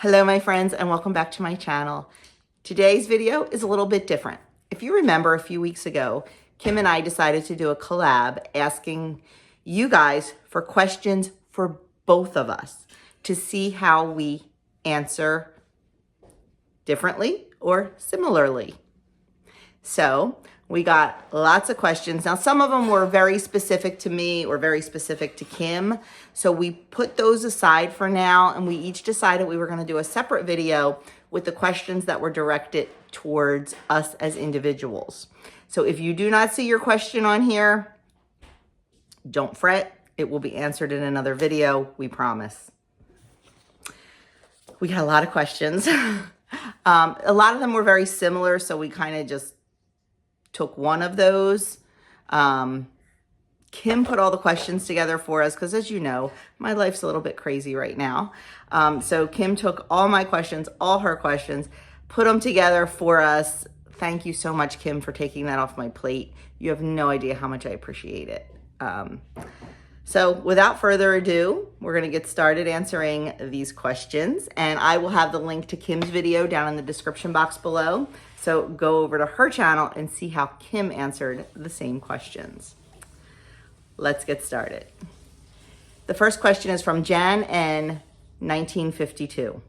Hello my friends and welcome back to my channel. Today's video is a little bit different. If you remember a few weeks ago, Kim and I decided to do a collab asking you guys for questions for both of us to see how we answer differently or similarly. So we got lots of questions. Now, some of them were very specific to me or very specific to Kim. So we put those aside for now, and we each decided we were going to do a separate video with the questions that were directed towards us as individuals. So if you do not see your question on here, don't fret. It will be answered in another video, we promise. We got a lot of questions. A lot of them were very similar, so we kind of just took one of those. Kim put all the questions together for us because, as you know, my life's a little bit crazy right now. So Kim took all my questions, all her questions, put them together for us. Thank you so much, Kim, for taking that off my plate. You have no idea how much I appreciate it. So without further ado, we're going to get started answering these questions, and I will have the link to Kim's video down in the description box below. So go over to her channel and see how Kim answered the same questions. Let's get started. The first question is from Jan N, 1952.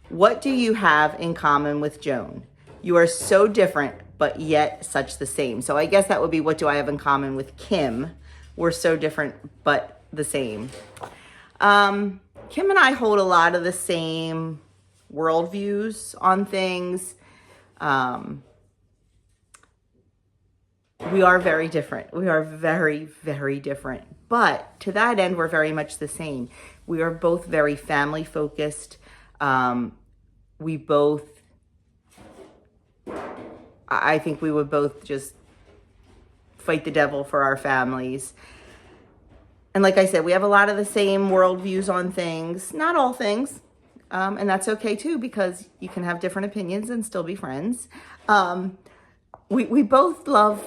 What do you have in common with Joan? You are so different, but yet such the same. So I guess that would be, what do I have in common with Kim? We're so different, but the same. Kim and I hold a lot of the same worldviews on things. We are very different. We are very, very different. But to that end, we're very much the same. We are both very family focused. We both, I think we would both just fight the devil for our families. And like I said, we have a lot of the same worldviews on things, not all things. And that's okay too, because you can have different opinions and still be friends. We both love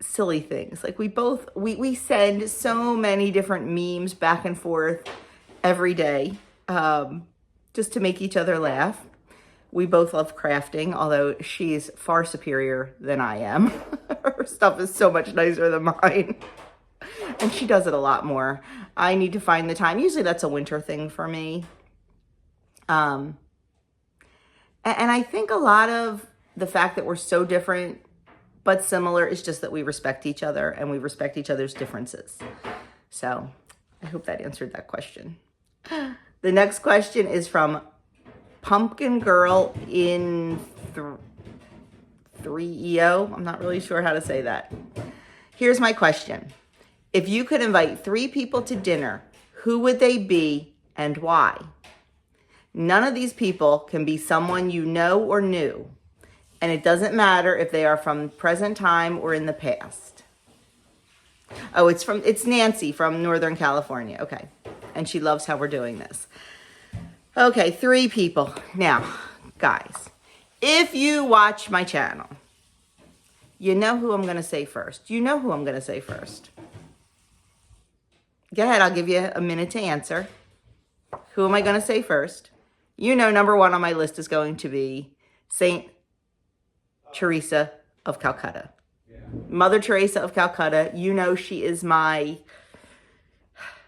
silly things. Like we send so many different memes back and forth every day, just to make each other laugh. We both love crafting, although she's far superior than I am. Her stuff is so much nicer than mine. And she does it a lot more. I need to find the time. Usually that's a winter thing for me. And I think a lot of the fact that we're so different but similar is just that we respect each other and we respect each other's differences. So I hope that answered that question. The next question is from Pumpkin Girl in 3EO. I'm not really sure how to say that. Here's my question. If you could invite 3 people to dinner, who would they be and why? None of these people can be someone you know or knew, and it doesn't matter if they are from present time or in the past. Oh, it's Nancy from Northern California. Okay. And she loves how we're doing this. Okay, 3 people. Now, guys, if you watch my channel, you know who I'm going to say first. You know who I'm going to say first. Go ahead, I'll give you a minute to answer. Who am I going to say first? You know, number 1 on my list is going to be Saint Teresa of Calcutta. Yeah. Mother Teresa of Calcutta. You know, she is my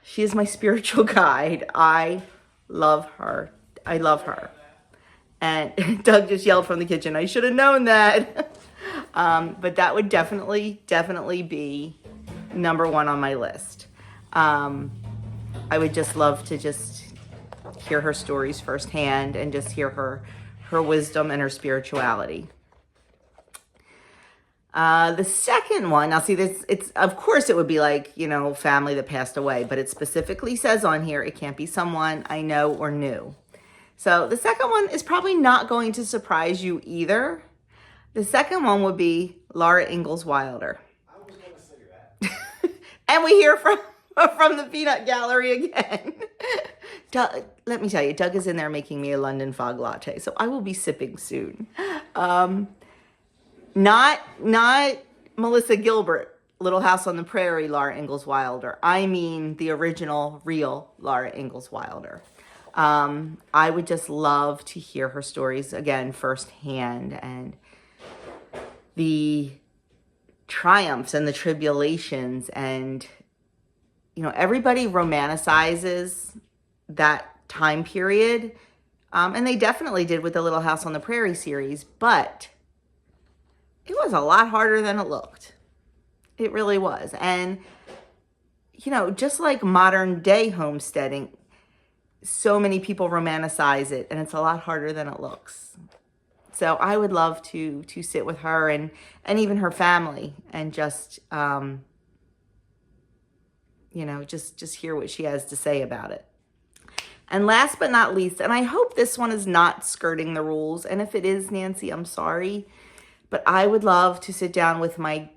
spiritual guide. I love her. I love her. And Doug just yelled from the kitchen, I should have known that. But that would definitely be number 1 on my list. I would just love to just hear her stories firsthand and just hear her wisdom and her spirituality. The second one, now see this, of course it would be like, you know, family that passed away, but it specifically says on here, it can't be someone I know or knew. So the second one is probably not going to surprise you either. The second one would be Laura Ingalls Wilder. I was going to say that. And we hear from the peanut gallery again. Doug, let me tell you, Doug is in there making me a London fog latte, so I will be sipping soon. Not Melissa Gilbert, Little House on the Prairie, Laura Ingalls Wilder. I mean the original, real Laura Ingalls Wilder. I would just love to hear her stories again firsthand, and the triumphs and the tribulations. And everybody romanticizes that time period, and they definitely did with the Little House on the Prairie series, but it was a lot harder than it looked. It really was. And just like modern day homesteading, so many people romanticize it, and it's a lot harder than it looks. So I would love to sit with her and even her family and just just hear what she has to say about it. And last but not least, and I hope this one is not skirting the rules, and if it is, Nancy, I'm sorry, but I would love to sit down with my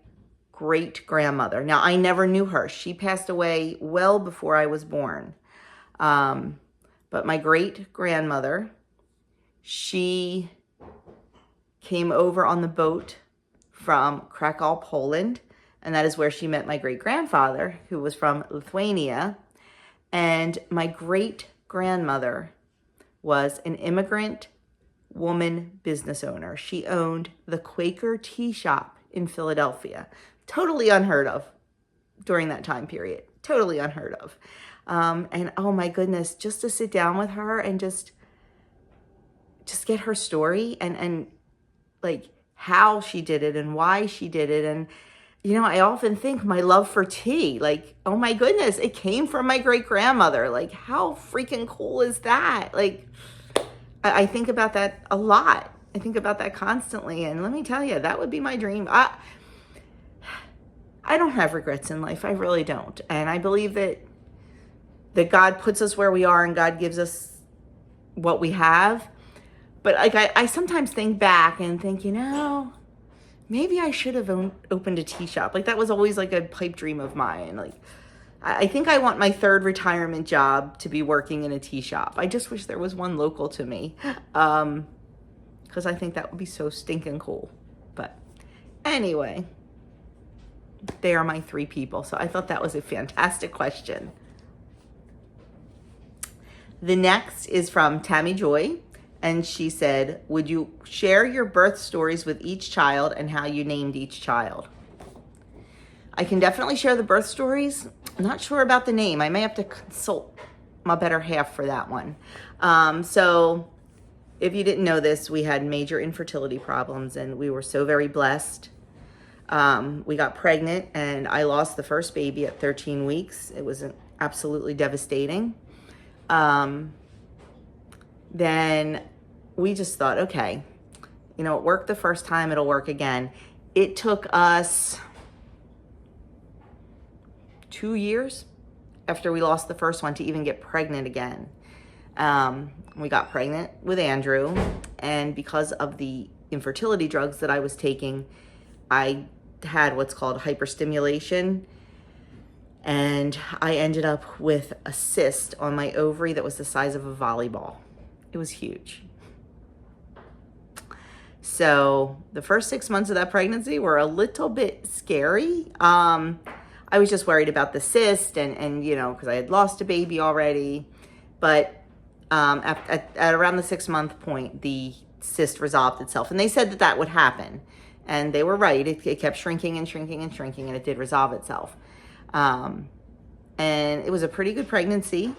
great-grandmother. Now, I never knew her. She passed away well before I was born. But my great-grandmother, she came over on the boat from Krakow, Poland, and that is where she met my great-grandfather, who was from Lithuania. And my great-grandmother was an immigrant woman business owner. She owned the Quaker Tea Shop in Philadelphia. Totally unheard of during that time period. Totally unheard of. And oh my goodness, just to sit down with her and just get her story and like how she did it and why she did it. And I often think my love for tea, like, oh my goodness, it came from my great-grandmother. Like, how freaking cool is that? Like, I think about that a lot. I think about that constantly. And let me tell you, that would be my dream. I don't have regrets in life. I really don't. And I believe that God puts us where we are and God gives us what we have. But like I sometimes think back and think, maybe I should have opened a tea shop. Like, that was always like a pipe dream of mine. Like, I think I want my third retirement job to be working in a tea shop. I just wish there was one local to me, because I think that would be so stinking cool. But anyway, they are my three people. So I thought that was a fantastic question. The next is from Tammy Joy, and she said, would you share your birth stories with each child and how you named each child? I can definitely share the birth stories. I'm not sure about the name. I may have to consult my better half for that one. So if you didn't know this, we had major infertility problems, and we were so very blessed. We got pregnant, and I lost the first baby at 13 weeks. It was absolutely devastating. Then we just thought, okay, it worked the first time, it'll work again. It took us 2 years after we lost the first one to even get pregnant again. We got pregnant with Andrew, and because of the infertility drugs that I was taking, I had what's called hyperstimulation, and I ended up with a cyst on my ovary that was the size of a volleyball. It was huge. So the first 6 months of that pregnancy were a little bit scary. I was just worried about the cyst and because I had lost a baby already. But at around the 6-month point, the cyst resolved itself. And they said that would happen. And they were right. It kept shrinking and shrinking and shrinking, and it did resolve itself. And it was a pretty good pregnancy.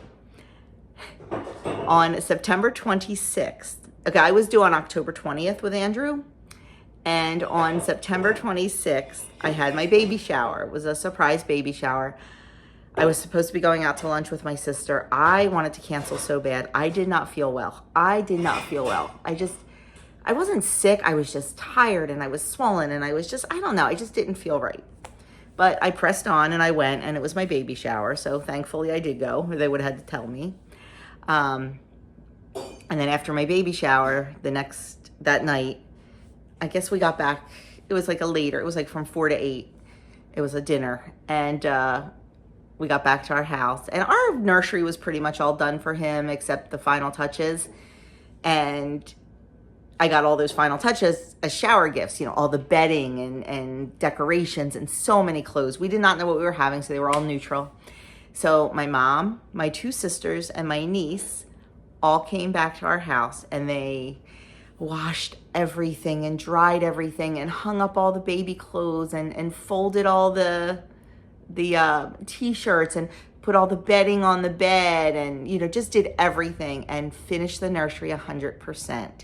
On September 26th, okay, I was due on October 20th with Andrew. And on September 26th, I had my baby shower. It was a surprise baby shower. I was supposed to be going out to lunch with my sister. I wanted to cancel so bad. I did not feel well. I wasn't sick. I was just tired, and I was swollen, and I was just, I don't know. I just didn't feel right. But I pressed on, and I went, and it was my baby shower. So thankfully I did go, or they would have had to tell me. And then after my baby shower, that night, I guess we got back, it was like it was like from 4 to 8. It was a dinner. And we got back to our house. And our nursery was pretty much all done for him except the final touches. And I got all those final touches as shower gifts, all the bedding and decorations and so many clothes. We did not know what we were having, so they were all neutral. So my mom, my 2 sisters, and my niece all came back to our house and they washed everything and dried everything and hung up all the baby clothes and folded all the t-shirts and put all the bedding on the bed and, you know, just did everything and finished the nursery 100%.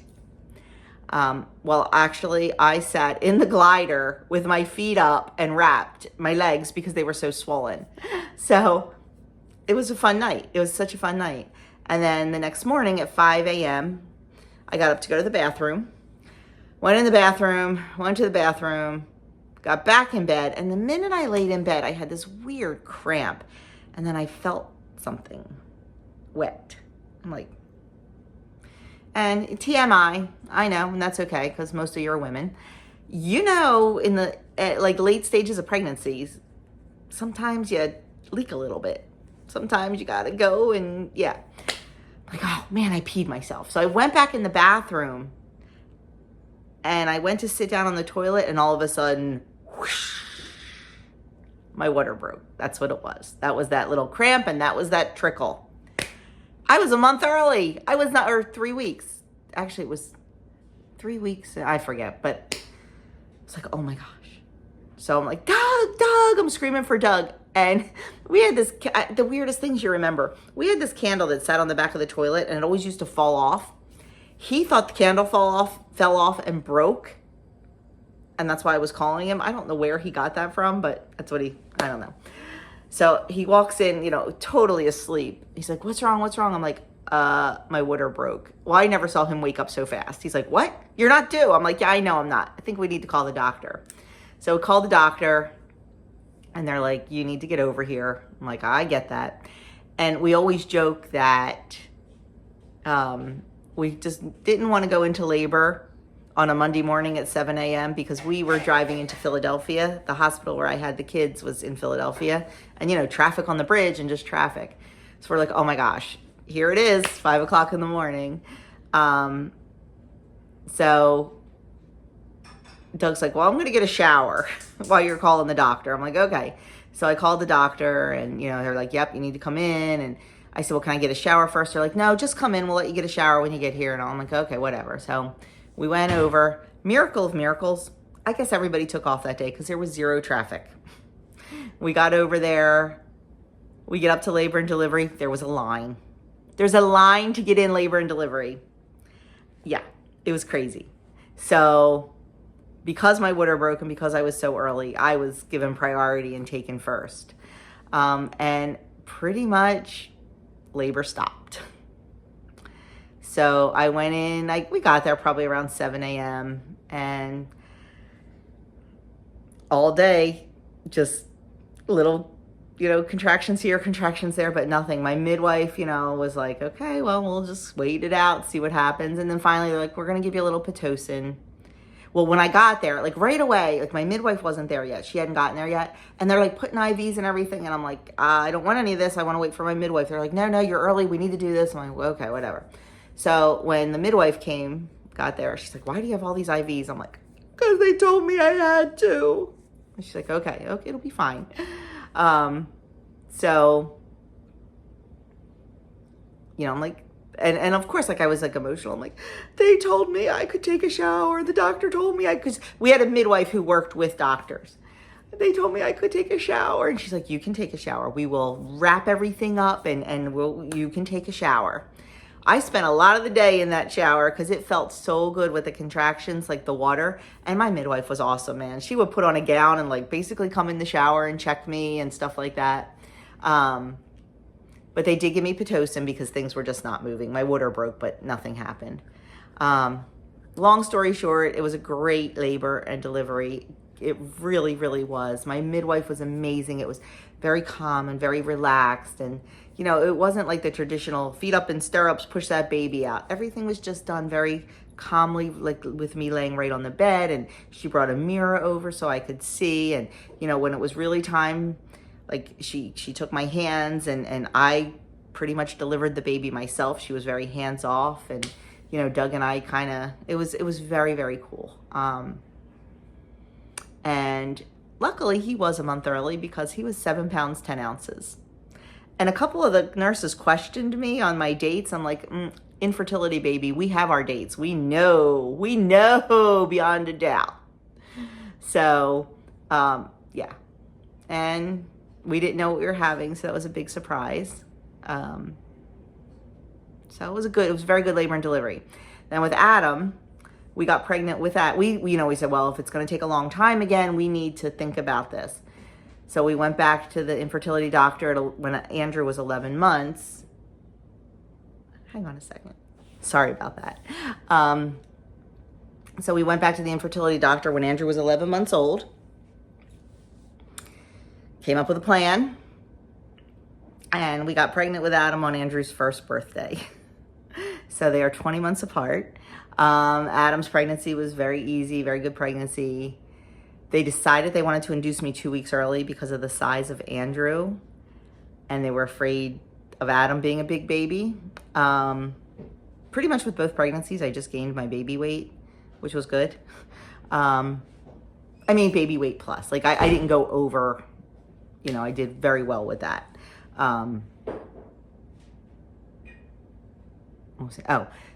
Well, actually, I sat in the glider with my feet up and wrapped my legs because they were so swollen. So it was a fun night. It was such a fun night. And then the next morning at 5 a.m., I got up to go to the bathroom, went to the bathroom, got back in bed. And the minute I laid in bed, I had this weird cramp. And then I felt something wet. I'm like, and TMI, I know, and that's okay because most of you are women. You know, in the like late stages of pregnancies, sometimes you leak a little bit. Sometimes you gotta go and yeah. Like, oh man, I peed myself. So I went back in the bathroom and I went to sit down on the toilet and all of a sudden, whoosh, my water broke. That's what it was. That was that little cramp and that was that trickle. I was a month early. I was not, or 3 weeks. Actually, it was 3 weeks. I forget, but it's like, oh my gosh. So I'm like, Doug, I'm screaming for Doug. And we had this, the weirdest things you remember. We had this candle that sat on the back of the toilet and it always used to fall off. He thought the candle fell off and broke. And that's why I was calling him. I don't know where he got that from, but that's what I don't know. So he walks in, you know, totally asleep. He's like, what's wrong? I'm like, my water broke. Well, I never saw him wake up so fast. He's like, what? You're not due. I'm like, yeah, I know I'm not. I think we need to call the doctor. So we called the doctor and they're like, you need to get over here. I'm like, I get that. And we always joke that we just didn't want to go into labor on a Monday morning at 7 a.m. because we were driving into Philadelphia. The hospital where I had the kids was in Philadelphia. And, you know, traffic on the bridge and just traffic. So we're like, oh my gosh, here it is, 5 o'clock in the morning. So Doug's like, well, I'm going to get a shower while you're calling the doctor. I'm like, okay. So I called the doctor and, you know, they're like, yep, you need to come in. And I said, well, can I get a shower first? They're like, no, just come in. We'll let you get a shower when you get here. And I'm like, okay, whatever. So we went over. Miracle of miracles. I guess everybody took off that day because there was zero traffic. We got over there. We get up to labor and delivery. There was a line. There's a line to get in labor and delivery. Yeah, it was crazy. So because my water broke and because I was so early, I was given priority and taken first. And pretty much labor stopped. So I went in, we got there probably around 7 a.m. and all day, just little, you know, contractions here, contractions there, but nothing. My midwife, you know, was like, okay, well, we'll just wait it out, see what happens. And then finally they're like, we're going to give you a little Pitocin. Well, when I got there, like right away, like my midwife wasn't there yet. She hadn't gotten there yet. And they're like putting IVs and everything. And I'm like, I don't want any of this. I want to wait for my midwife. They're like, no, you're early. We need to do this. I'm like, well, okay, whatever. So when the midwife got there, she's like, why do you have all these IVs? I'm like, because they told me I had to. And she's like, okay, it'll be fine. So, you know, I'm like, and of course, like I was like emotional. I'm like, they told me I could take a shower. The doctor told me I could. We had a midwife who worked with doctors. They told me I could take a shower. And she's like, you can take a shower. We will wrap everything up and you can take a shower. I spent a lot of the day in that shower because it felt so good with the contractions, like the water. And my midwife was awesome, man. She would put on a gown and like basically come in the shower and check me and stuff like that. But they did give me Pitocin because things were just not moving. My water broke, but nothing happened. Long story short, it was a great labor and delivery. It really, really was. My midwife was amazing. It was very calm and very relaxed. And, you know, it wasn't like the traditional feet up in stirrups, push that baby out. Everything was just done very calmly, like with me laying right on the bed. And she brought a mirror over so I could see. And, you know, when it was really time, like she took my hands and I pretty much delivered the baby myself. She was very hands off. And, you know, Doug and I it was very, very cool. And luckily he was a month early because he was 7 pounds, 10 ounces. And a couple of the nurses questioned me on my dates. I'm like, infertility baby, we have our dates. We know beyond a doubt. So, yeah. And we didn't know what we were having, so that was a big surprise. So it was a very good labor and delivery. Then with Adam, we got pregnant with that. We said, well, if it's going to take a long time again, we need to think about this. So we went back to the infertility doctor when Andrew was 11 months. Hang on a second. Sorry about that. So we went back to the infertility doctor when Andrew was 11 months old. Came up with a plan. And we got pregnant with Adam on Andrew's first birthday. So they are 20 months apart. Adam's pregnancy was very easy, very good pregnancy. They decided they wanted to induce me 2 weeks early because of the size of Andrew. And they were afraid of Adam being a big baby. Pretty much with both pregnancies, I just gained my baby weight, which was good. Baby weight plus. Like I didn't go over, I did very well with that.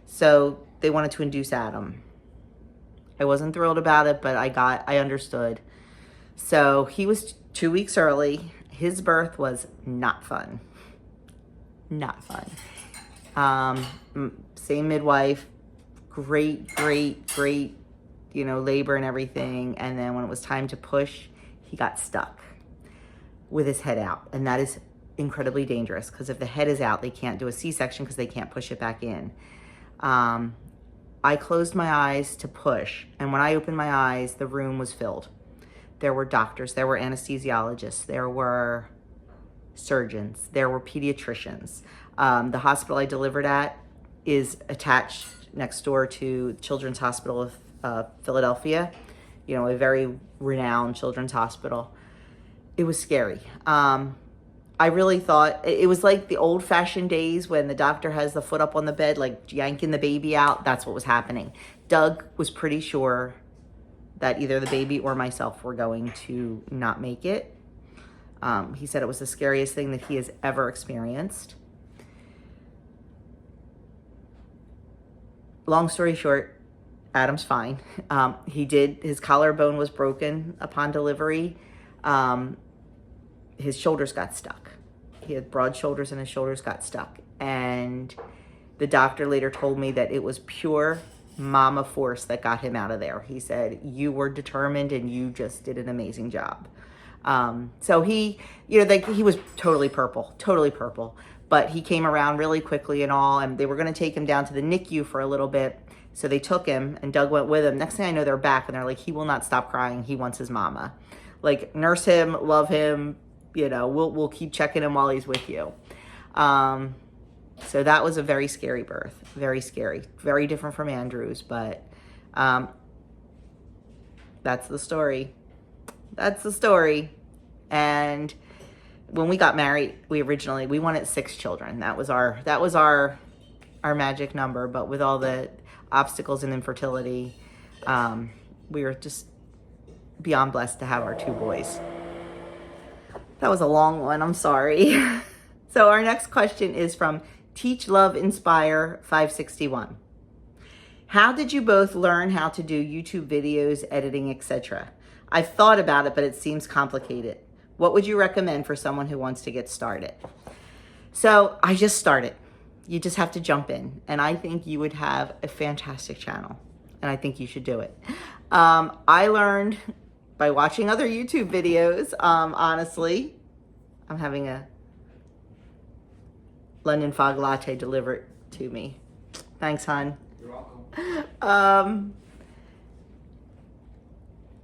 So they wanted to induce Adam. I wasn't thrilled about it, but I understood. So he was 2 weeks early. His birth was not fun. Not fun. Same midwife, great, labor and everything. And then when it was time to push, he got stuck with his head out. And that is incredibly dangerous because if the head is out, they can't do a C-section because they can't push it back in. I closed my eyes to push, and when I opened my eyes, the room was filled. There were doctors, there were anesthesiologists, there were surgeons, there were pediatricians. The hospital I delivered at is attached next door to Children's Hospital of Philadelphia, a very renowned children's hospital. It was scary. I really thought it was like the old-fashioned days when the doctor has the foot up on the bed, like yanking the baby out. That's what was happening. Doug was pretty sure that either the baby or myself were going to not make it. He said it was the scariest thing that he has ever experienced. Long story short, Adam's fine. His collarbone was broken upon delivery. His shoulders got stuck. He had broad shoulders and his shoulders got stuck. And the doctor later told me that it was pure mama force that got him out of there. He said, you were determined and you just did an amazing job. So he was totally purple, but he came around really quickly and all, and they were going to take him down to the NICU for a little bit. So they took him and Doug went with him. Next thing I know, they're back and they're like, he will not stop crying. He wants his mama. Like, nurse him, love him, we'll keep checking him while he's with you. So that was a very scary birth, very scary, very different from Andrew's, but that's the story. And when we got married, we wanted 6 children. That was our magic number, but with all the obstacles and infertility, we were just beyond blessed to have our 2 boys. That was a long one, I'm sorry. So our next question is from Teach Love Inspire 561. How did you both learn how to do YouTube videos, editing, etc.? I've thought about it, but it seems complicated. What would you recommend for someone who wants to get started? So I just started. You just have to jump in. And I think you would have a fantastic channel. And I think you should do it. I learned by watching other YouTube videos, honestly. I'm having a London fog latte delivered to me. Thanks, hon. You're welcome.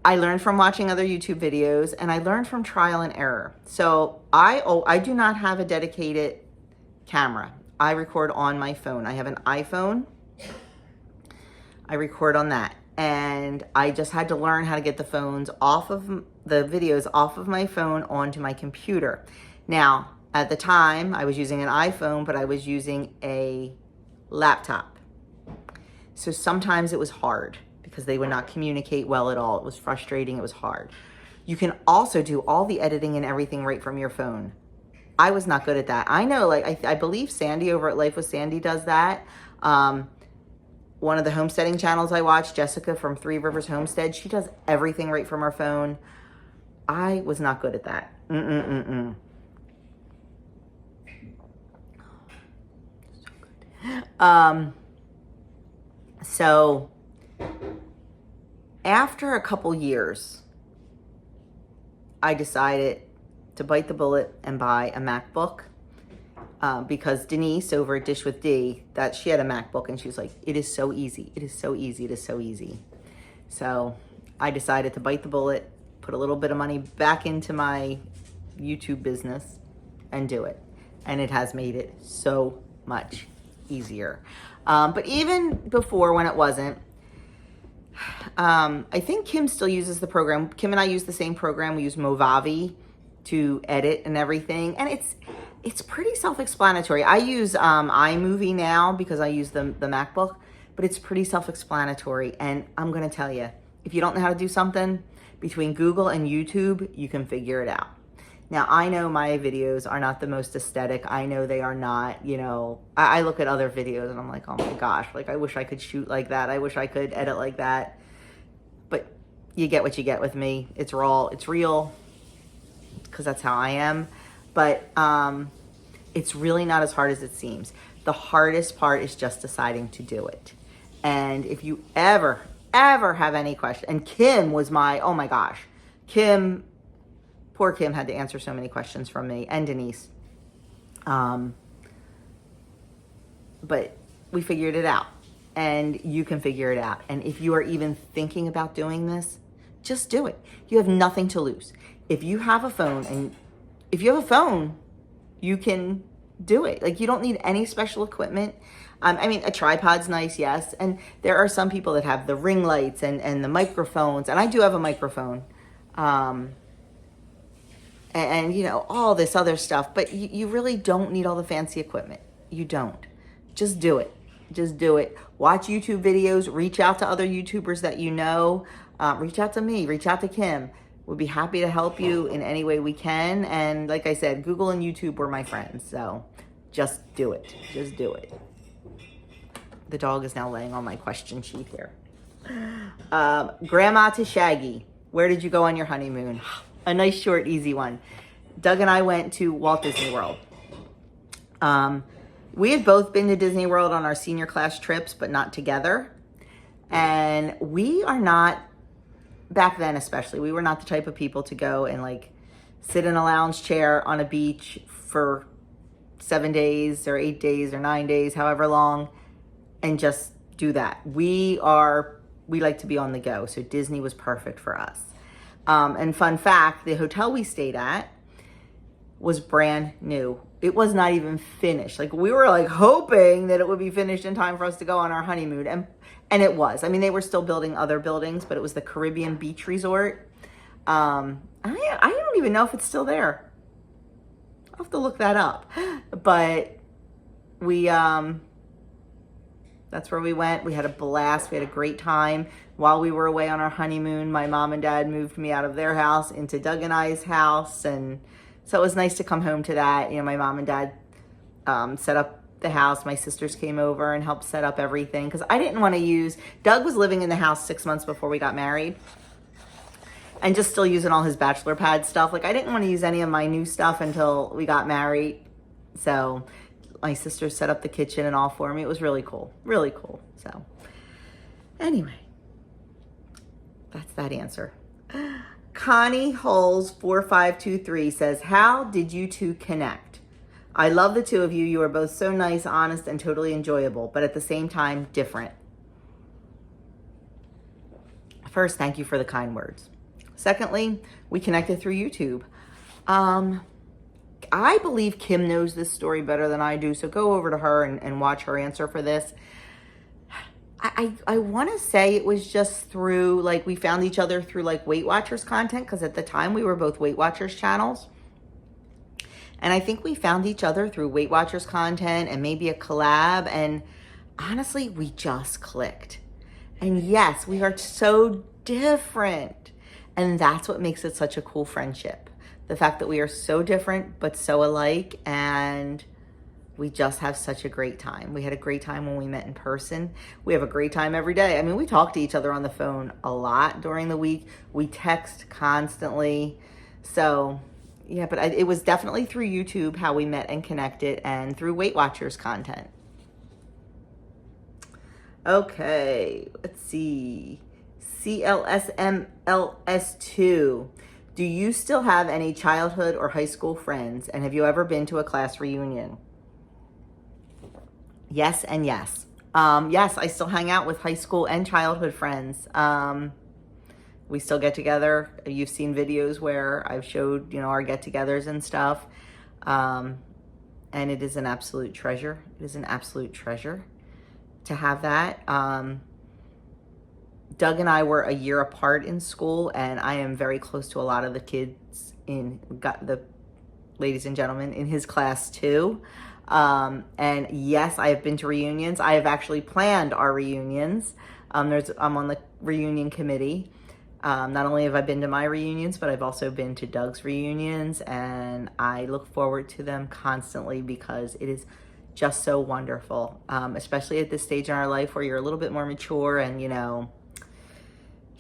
I learned from watching other YouTube videos, and I learned from trial and error. So I do not have a dedicated camera. I record on my phone. I have an iPhone. I record on that. And I just had to learn how to get the videos off of my phone onto my computer. Now, at the time, I was using an iPhone, but I was using a laptop. So sometimes it was hard because they would not communicate well at all. It was frustrating. It was hard. You can also do all the editing and everything right from your phone. I was not good at that. I know, I believe Sandy over at Life with Sandy does that. One of the homesteading channels I watch, Jessica from Three Rivers Homestead, she does everything right from her phone. I was not good at that. So after a couple years, I decided to bite the bullet and buy a MacBook. Because Denise over at Dish with D, that she had a MacBook and she was like, it is so easy. It is so easy. It is so easy. So I decided to bite the bullet, put a little bit of money back into my YouTube business and do it. And it has made it so much easier. But even before when it wasn't, I think Kim still uses the program. Kim and I use the same program. We use Movavi to edit and everything. And it's pretty self-explanatory. I use iMovie now because I use the MacBook, but it's pretty self-explanatory. And I'm going to tell you, if you don't know how to do something, between Google and YouTube, you can figure it out. Now, I know my videos are not the most aesthetic. I know they are not, you know, I look at other videos and I'm like, oh my gosh, like I wish I could shoot like that. I wish I could edit like that. But you get what you get with me. It's raw, it's real, because that's how I am. But it's really not as hard as it seems. The hardest part is just deciding to do it. And if you ever have any question, and Kim was oh my gosh, poor Kim had to answer so many questions from me and Denise. But we figured it out, and you can figure it out. And if you are even thinking about doing this, just do it. You have nothing to lose. If you have a phone, you can do it. Like, you don't need any special equipment. I mean, a tripod's nice, yes. And there are some people that have the ring lights and the microphones. And I do have a microphone. And you know, all this other stuff. But you really don't need all the fancy equipment. You don't. Just do it. Just do it. Watch YouTube videos. Reach out to other YouTubers that you know. Reach out to me. Reach out to Kim. We'll be happy to help you in any way we can. And like I said, Google and YouTube were my friends. So just do it. Just do it. The dog is now laying on my question sheet here. Grandma to Shaggy. Where did you go on your honeymoon? A nice, short, easy one. Doug and I went to Walt Disney World. We had both been to Disney World on our senior class trips, but not together. And we are not, back then especially, we were not the type of people to go and like sit in a lounge chair on a beach for 7 days or 8 days or 9 days, however long, and just do that. We like to be on the go. So Disney was perfect for us. And fun fact, the hotel we stayed at was brand new. It was not even finished. Like, we were like hoping that it would be finished in time for us to go on our honeymoon. And it was. I mean, they were still building other buildings, but it was the Caribbean Beach Resort. I don't even know if it's still there. I'll have to look that up. But we, that's where we went. We had a blast. We had a great time. While we were away on our honeymoon, my mom and dad moved me out of their house into Doug and I's house. And so it was nice to come home to that. You know, my mom and dad set up the house. My sisters came over and helped set up everything. Because I didn't want to use... Doug was living in the house 6 months before we got married. And just still using all his bachelor pad stuff. Like, I didn't want to use any of my new stuff until we got married. So my sisters set up the kitchen and all for me. It was really cool. Really cool. So anyway, that's that answer. Connie Holes 4523 says, how did you two connect? I love the two of you. You are both so nice, honest, and totally enjoyable, but at the same time, different. First, thank you for the kind words. Secondly, we connected through YouTube. I believe Kim knows this story better than I do, so go over to her and watch her answer for this. I want to say it was just through, like, we found each other through, like, Weight Watchers content, because at the time we were both Weight Watchers channels. And I think we found each other through Weight Watchers content and maybe a collab, and honestly, we just clicked. And yes, we are so different. And that's what makes it such a cool friendship. The fact that we are so different, but so alike, and we just have such a great time. We had a great time when we met in person. We have a great time every day. I mean, we talk to each other on the phone a lot during the week. We text constantly. So, yeah, but it was definitely through YouTube how we met and connected, and through Weight Watchers content. Okay, let's see. CLSMLS2. Do you still have any childhood or high school friends? And have you ever been to a class reunion? Yes and yes. Yes, I still hang out with high school and childhood friends. We still get together. You've seen videos where I've showed, our get-togethers and stuff. And it is an absolute treasure. It is an absolute treasure to have that. Doug and I were a year apart in school, and I am very close to a lot of the kids the ladies and gentlemen in his class too. And yes, I have been to reunions. I have actually planned our reunions. I'm on the reunion committee. Not only have I been to my reunions, but I've also been to Doug's reunions, and I look forward to them constantly because it is just so wonderful, especially at this stage in our life where you're a little bit more mature and, you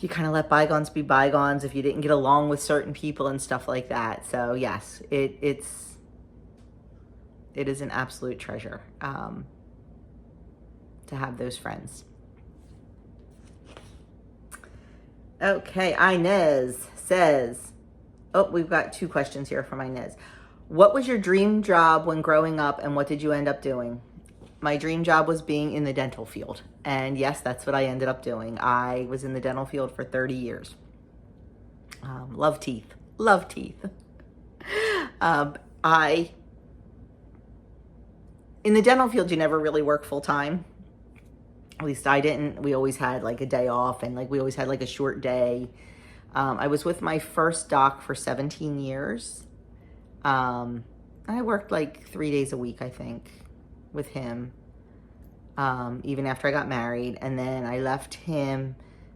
kind of let bygones be bygones if you didn't get along with certain people and stuff like that. So yes, it is an absolute treasure to have those friends. Okay, Inez says, we've got 2 questions here from Inez. What was your dream job when growing up, and what did you end up doing? My dream job was being in the dental field. And yes, that's what I ended up doing. I was in the dental field for 30 years. Love teeth. Love teeth. In the dental field, you never really work full time. At least I didn't. We always had like a day off, and we always had like a short day. I was with my first doc for 17 years. I worked like 3 days a week, I think, with him, even after I got married. And then I left him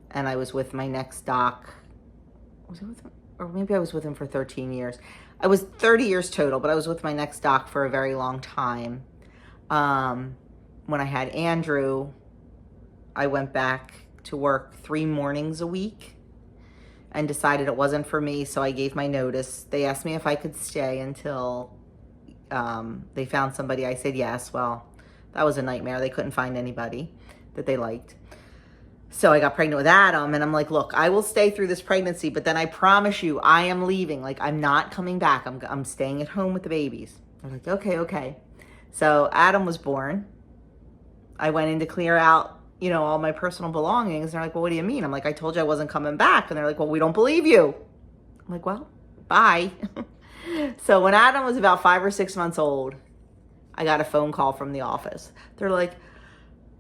and I was with my next doc. Was I with him? Or maybe I was with him for 13 years. I was 30 years total, but I was with my next doc for a very long time. When I had Andrew, I went back to work 3 mornings a week and decided it wasn't for me, so I gave my notice. They asked me if I could stay until they found somebody. I said yes. Well, that was a nightmare. They couldn't find anybody that they liked. So I got pregnant with Adam, and I'm like, look, I will stay through this pregnancy, but then I promise you I am leaving. Like, I'm not coming back. I'm staying at home with the babies. They're like, okay. So Adam was born. I went in to clear out, all my personal belongings. And they're like, well, what do you mean? I'm like, I told you I wasn't coming back. And they're like, well, we don't believe you. I'm like, well, bye. So when Adam was about 5 or 6 months old, I got a phone call from the office. They're like,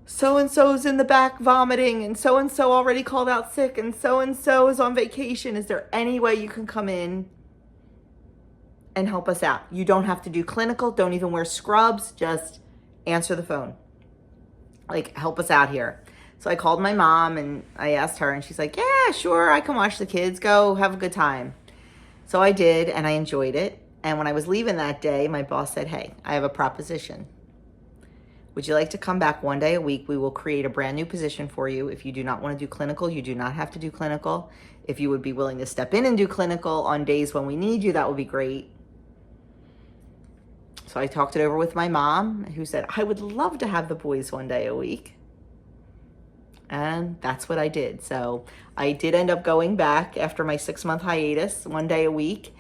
so-and-so's in the back vomiting, and so-and-so already called out sick, and so-and-so is on vacation. Is there any way you can come in and help us out? You don't have to do clinical. Don't even wear scrubs. Just answer the phone. Like, help us out here. So I called my mom, and I asked her, and she's like, yeah, sure, I can watch the kids. Go have a good time. So I did, and I enjoyed it. And when I was leaving that day, my boss said, hey, I have a proposition. Would you like to come back 1 day a week? We will create a brand new position for you. If you do not want to do clinical, you do not have to do clinical. If you would be willing to step in and do clinical on days when we need you, that would be great. So I talked it over with my mom, who said, I would love to have the boys 1 day a week. And that's what I did. So I did end up going back after my 6-month hiatus 1 day a week.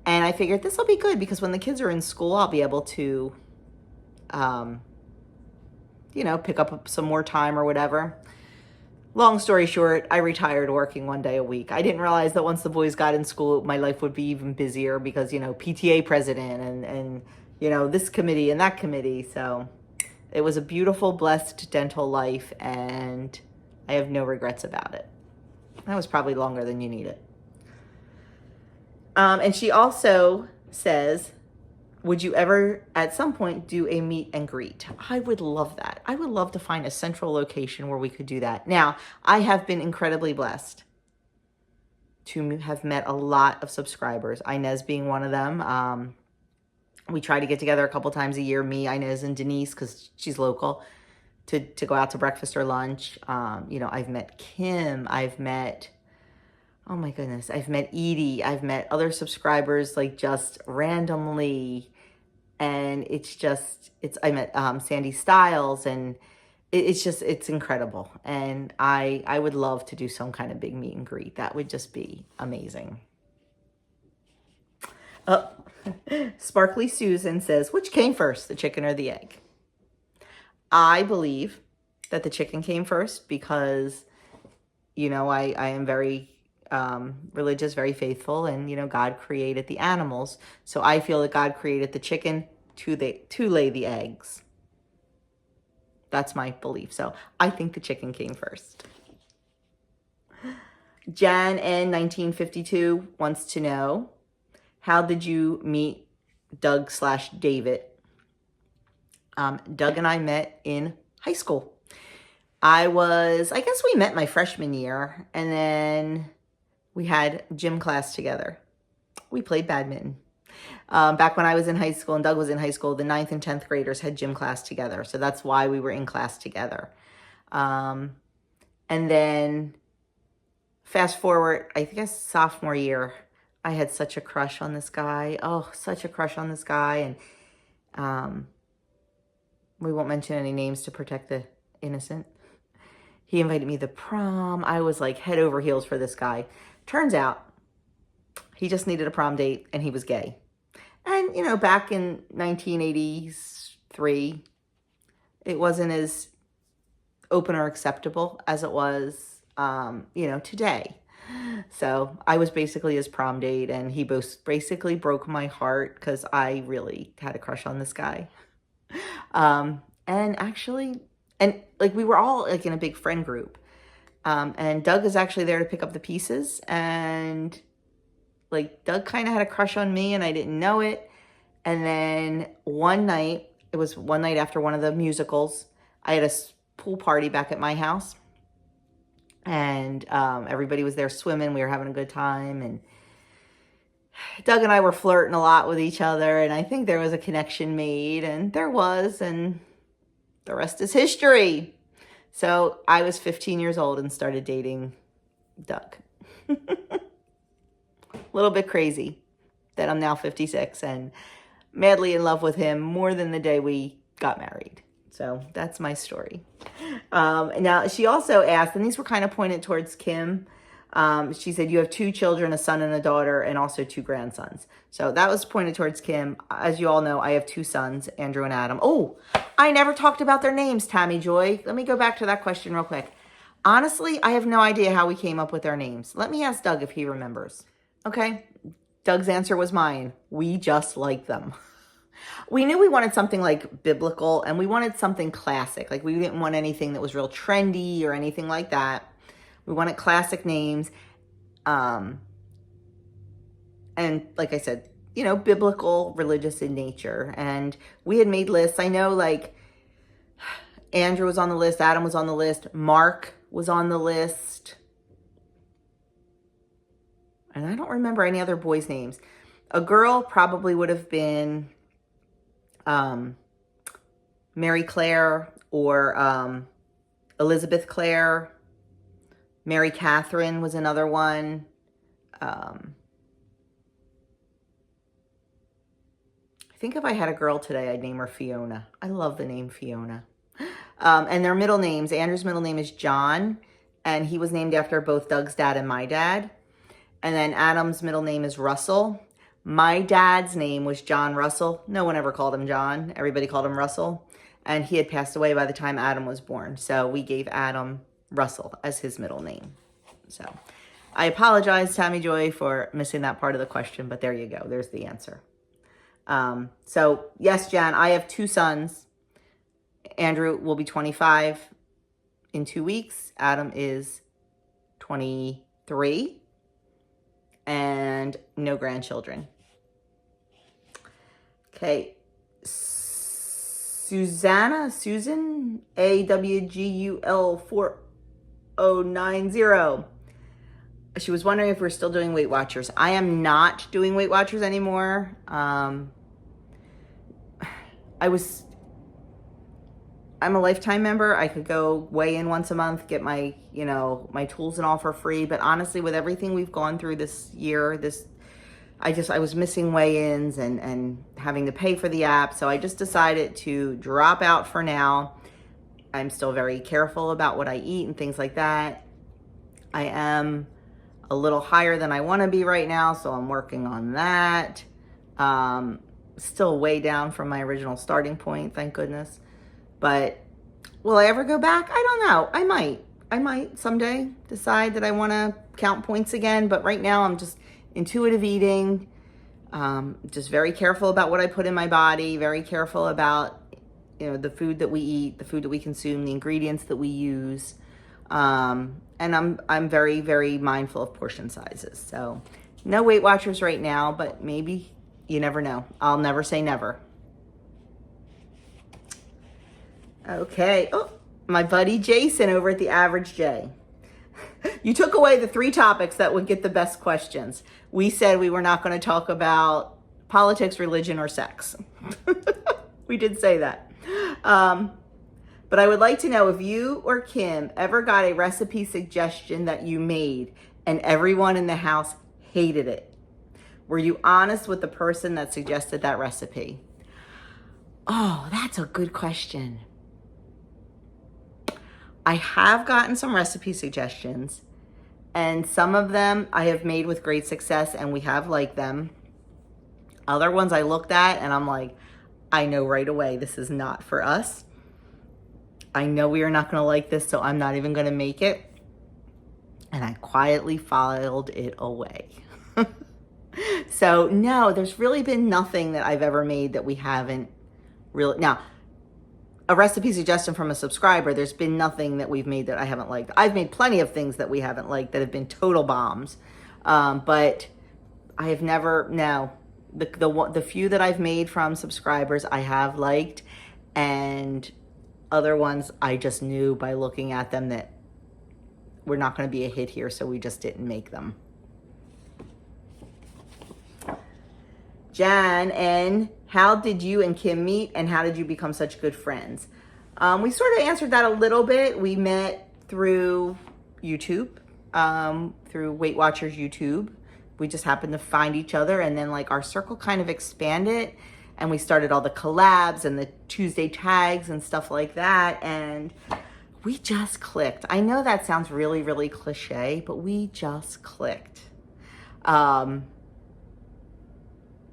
And I figured this will be good because when the kids are in school, I'll be able to, pick up some more time or whatever. Long story short, I retired working 1 day a week. I didn't realize that once the boys got in school, my life would be even busier because, PTA president and this committee and that committee. So it was a beautiful, blessed dental life, and I have no regrets about it. That was probably longer than you need it. And she also says, would you ever at some point do a meet and greet? I would love that. I would love to find a central location where we could do that. Now, I have been incredibly blessed to have met a lot of subscribers, Inez being one of them. We try to get together a couple times a year, me, Inez, and Denise, because she's local, to go out to breakfast or lunch. You know, I've met Kim. I've met, oh my goodness, I've met Edie. I've met other subscribers, like, just randomly. And it's just, I met Sandy Stiles, and it's incredible. And I would love to do some kind of big meet and greet. That would just be amazing. Oh, Sparkly Susan says, which came first, the chicken or the egg? I believe that the chicken came first because, you know, I am very religious, very faithful, and, you know, God created the animals. So I feel that God created the chicken to lay the eggs. That's my belief. So I think the chicken came first. Jan N 1952 wants to know, how did you meet Doug/David? Doug and I met in high school. I guess we met my freshman year, and then we had gym class together. We played badminton. Back when I was in high school and Doug was in high school, the 9th and 10th graders had gym class together. So that's why we were in class together. And then fast forward, I guess sophomore year, I had such a crush on this guy. Oh, such a crush on this guy. And we won't mention any names to protect the innocent. He invited me to prom. I was like head over heels for this guy. Turns out he just needed a prom date and he was gay. And, you know, back in 1983, it wasn't as open or acceptable as it was, you know, today. So I was basically his prom date, and he basically broke my heart because I really had a crush on this guy. And actually, and like we were all like in a big friend group. And Doug is actually there to pick up the pieces, and like Doug kind of had a crush on me and I didn't know it. And then one night, it was one night after one of the musicals, I had a pool party back at my house. And everybody was there swimming. We were having a good time. And Doug and I were flirting a lot with each other. And I think there was a connection made. And there was. And the rest is history. So I was 15 years old and started dating Doug. A little bit crazy that I'm now 56 and madly in love with him more than the day we got married. So that's my story. Now, she also asked, and these were kind of pointed towards Kim. She said, you have 2 children, a son and a daughter, and also 2 grandsons. So that was pointed towards Kim. As you all know, I have 2 sons, Andrew and Adam. Oh, I never talked about their names, Tammy Joy. Let me go back to that question real quick. Honestly, I have no idea how we came up with their names. Let me ask Doug if he remembers. Okay, Doug's answer was mine. We just like them. We knew we wanted something like biblical, and we wanted something classic. Like we didn't want anything that was real trendy or anything like that. We wanted classic names. And like I said, you know, biblical, religious in nature. And we had made lists. I know like Andrew was on the list. Adam was on the list. Mark was on the list. And I don't remember any other boys' names. A girl probably would have been Mary Claire or Elizabeth Claire. Mary Catherine was another one. I think if I had a girl today, I'd name her Fiona. I love the name Fiona. And their middle names, Andrew's middle name is John, and he was named after both Doug's dad and my dad. And then Adam's middle name is Russell. My dad's name was John Russell. No one ever called him John. Everybody called him Russell. And he had passed away by the time Adam was born. So we gave Adam Russell as his middle name. So I apologize, Tammy Joy, for missing that part of the question, but there you go. There's the answer. So yes, Jan, I have 2 sons. Andrew will be 25 in 2 weeks. Adam is 23 and no grandchildren. Okay. Susan, AWGUL 4090. She was wondering if we're still doing Weight Watchers. I am not doing Weight Watchers anymore. I'm a lifetime member. I could go weigh in once a month, get my, my tools and all for free. But honestly, with everything we've gone through this year, I was missing weigh-ins and having to pay for the app. So I just decided to drop out for now. I'm still very careful about what I eat and things like that. I am a little higher than I want to be right now, so I'm working on that. Still way down from my original starting point, thank goodness. But will I ever go back? I don't know. I might someday decide that I want to count points again. But right now I'm just intuitive eating, just very careful about what I put in my body, very careful about, the food that we eat, the food that we consume, the ingredients that we use. And I'm very, very mindful of portion sizes. So no Weight Watchers right now, but maybe, you never know. I'll never say never. Okay. Oh, my buddy Jason over at the Average J. You took away the 3 topics that would get the best questions. We said we were not going to talk about politics, religion, or sex. We did say that. But I would like to know if you or Kim ever got a recipe suggestion that you made and everyone in the house hated it. Were you honest with the person that suggested that recipe? Oh, that's a good question. I have gotten some recipe suggestions, and some of them I have made with great success and we have liked them. Other ones I looked at and I'm like, I know right away this is not for us. I know we are not going to like this, so I'm not even going to make it. And I quietly filed it away. So no, there's really been nothing that I've ever made that we haven't really. Now, a recipe suggestion from a subscriber, there's been nothing that we've made that I haven't liked. I've made plenty of things that we haven't liked that have been total bombs. But I have never, no, the few that I've made from subscribers I have liked, and other ones I just knew by looking at them that we're not going to be a hit here, so we just didn't make them. Jan N, how did you and Kim meet, and how did you become such good friends? We sort of answered that a little bit. We met through YouTube, through Weight Watchers YouTube. We just happened to find each other, and then like our circle kind of expanded, and we started all the collabs and the Tuesday tags and stuff like that, and we just clicked. I know that sounds really, really cliche, but we just clicked.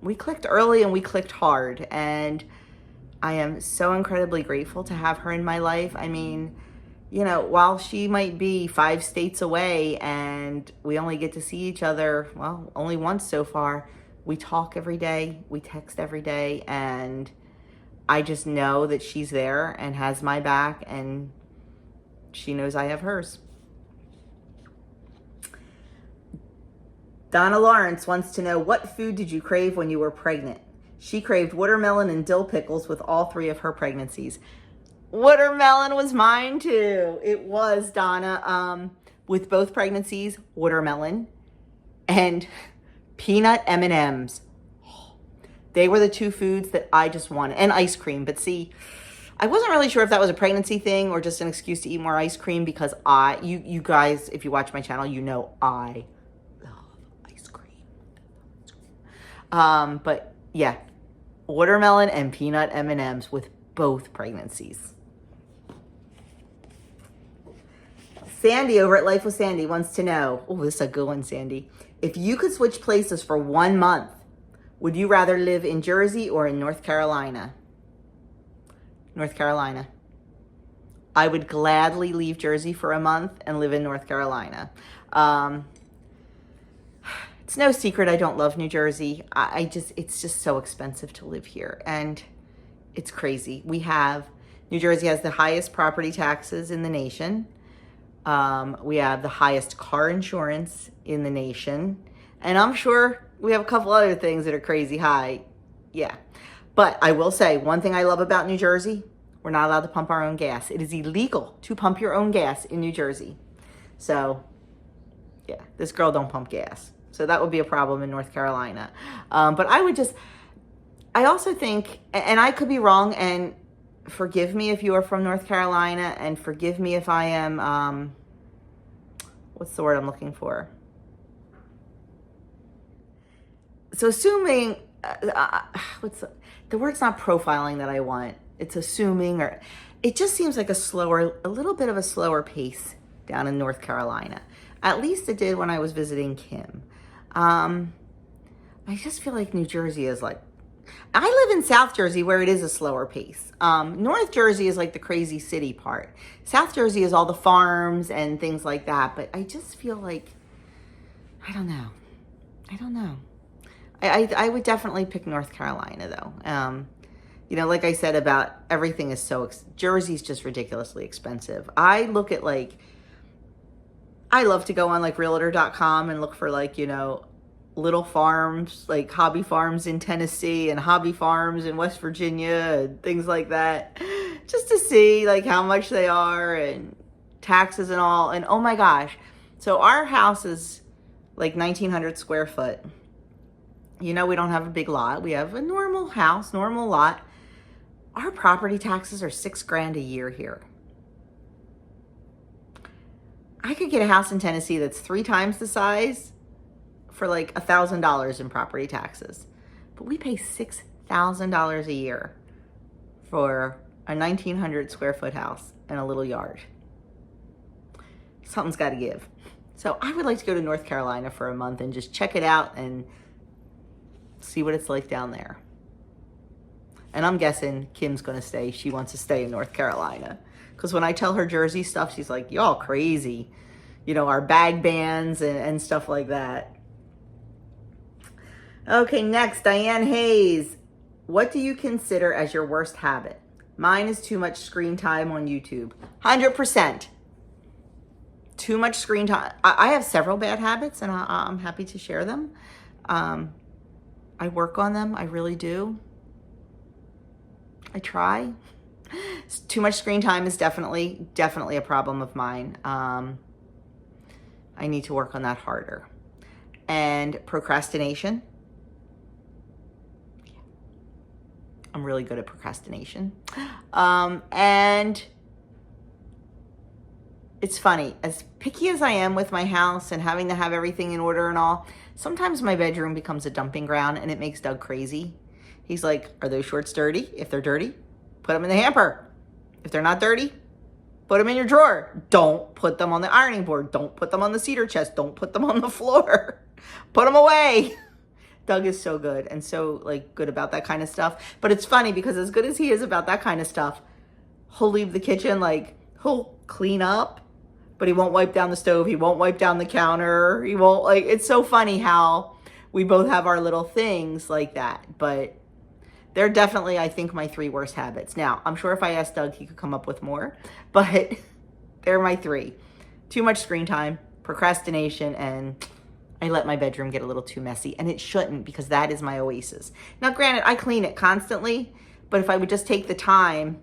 We clicked early and we clicked hard, and I am so incredibly grateful to have her in my life. I mean, while she might be 5 states away and we only get to see each other, well, only once so far, we talk every day, we text every day, and I just know that she's there and has my back, and she knows I have hers. Donna Lawrence wants to know, what food did you crave when you were pregnant? She craved watermelon and dill pickles with all 3 of her pregnancies. Watermelon was mine too. It was, Donna. With both pregnancies, watermelon and peanut M&Ms. They were the 2 foods that I just wanted, and ice cream. But see, I wasn't really sure if that was a pregnancy thing or just an excuse to eat more ice cream, because you guys, if you watch my channel, you know I love ice cream. But yeah, watermelon and peanut M&Ms with both pregnancies. Sandy over at Life with Sandy wants to know, oh, this is a good one, Sandy. If you could switch places for 1 month, would you rather live in Jersey or in North Carolina? North Carolina. I would gladly leave Jersey for a month and live in North Carolina. It's no secret I don't love New Jersey. It's just so expensive to live here, and it's crazy. New Jersey has the highest property taxes in the nation. We have the highest car insurance in the nation, and I'm sure we have a couple other things that are crazy high. Yeah. But I will say, one thing I love about New Jersey, we're not allowed to pump our own gas. It is illegal to pump your own gas in New Jersey. So, yeah, this girl don't pump gas. So that would be a problem in North Carolina. But I would just, I also think, and I could be wrong, and forgive me if you are from North Carolina, and forgive me if I am, what's the word I'm looking for? So assuming, what's the word's not profiling that I want. It's assuming, or it just seems like a little bit of a slower pace down in North Carolina. At least it did when I was visiting Kim. I just feel like New Jersey is like, I live in South Jersey where it is a slower pace. North Jersey is like the crazy city part. South Jersey is all the farms and things like that. But I just feel like, I don't know. I would definitely pick North Carolina though. You know, like I said about everything is Jersey's just ridiculously expensive. I look at like, I love to go on like realtor.com and look for like, you know, little farms, like hobby farms in Tennessee and hobby farms in West Virginia and things like that, just to see like how much they are and taxes and all. And oh my gosh, so our house is like 1,900 square foot. You know, we don't have a big lot. We have a normal house, normal lot. Our property taxes are $6,000 a year here. I could get a house in Tennessee that's 3 times the size for like $1,000 in property taxes. But we pay $6,000 a year for a 1,900 square foot house and a little yard. Something's got to give. So I would like to go to North Carolina for a month and just check it out and see what it's like down there. And I'm guessing Kim's going to stay. She wants to stay in North Carolina. Because when I tell her Jersey stuff, she's like, y'all crazy. You know, our bag bands and stuff like that. Okay, next, Diane Hayes. What do you consider as your worst habit? Mine is too much screen time on YouTube. 100%. Too much screen time. I have several bad habits, and I'm happy to share them. I work on them. I really do. I try. Too much screen time is definitely a problem of mine. I need to work on that harder. And procrastination. I'm really good at procrastination. And it's funny, as picky as I am with my house and having to have everything in order and all, sometimes my bedroom becomes a dumping ground and it makes Doug crazy. He's like, are those shorts dirty? If they're dirty, put them in the hamper. If they're not dirty, put them in your drawer. Don't put them on the ironing board. Don't put them on the cedar chest. Don't put them on the floor. Put them away. Doug is so good and so like good about that kind of stuff. But it's funny because as good as he is about that kind of stuff, he'll leave the kitchen, like he'll clean up, but he won't wipe down the stove. He won't wipe down the counter. He won't, like, it's so funny how we both have our little things like that. But they're definitely, I think, my 3 worst habits. Now, I'm sure if I asked Doug, he could come up with more, but they're my 3. Too much screen time, procrastination, and I let my bedroom get a little too messy. And it shouldn't, because that is my oasis. Now, granted, I clean it constantly, but if I would just take the time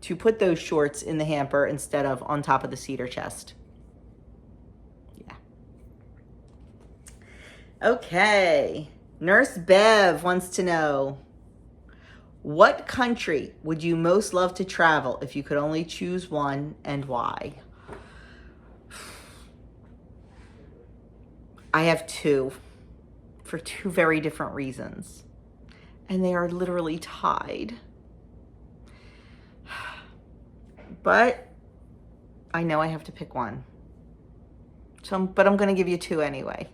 to put those shorts in the hamper instead of on top of the cedar chest. Yeah. Okay. Nurse Bev wants to know, what country would you most love to travel if you could only choose one, and why? I have 2 for 2 very different reasons, and they are literally tied. But I know I have to pick one. But I'm going to give you 2 anyway.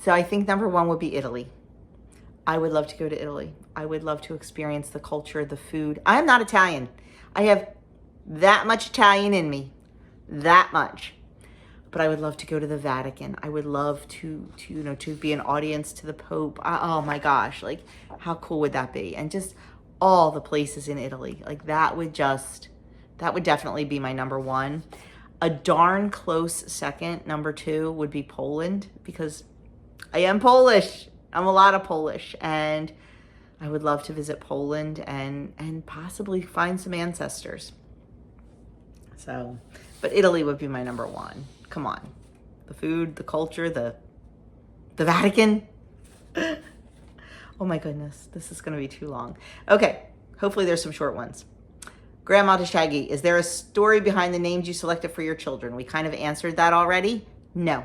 So I think number 1 would be Italy. I would love to go to Italy. I would love to experience the culture, the food. I'm not Italian. I have that much Italian in me. That much. But I would love to go to the Vatican. I would love to be an audience to the Pope. Oh my gosh, like how cool would that be? And just all the places in Italy. Like that would definitely be my number 1. A darn close second, number 2, would be Poland, because I am Polish. I'm a lot of Polish, and I would love to visit Poland and possibly find some ancestors. So, but Italy would be my number 1. Come on. The food, the culture, the Vatican. Oh my goodness, this is going to be too long. Okay, hopefully there's some short ones. Grandma to Shaggy, is there a story behind the names you selected for your children? We kind of answered that already. No.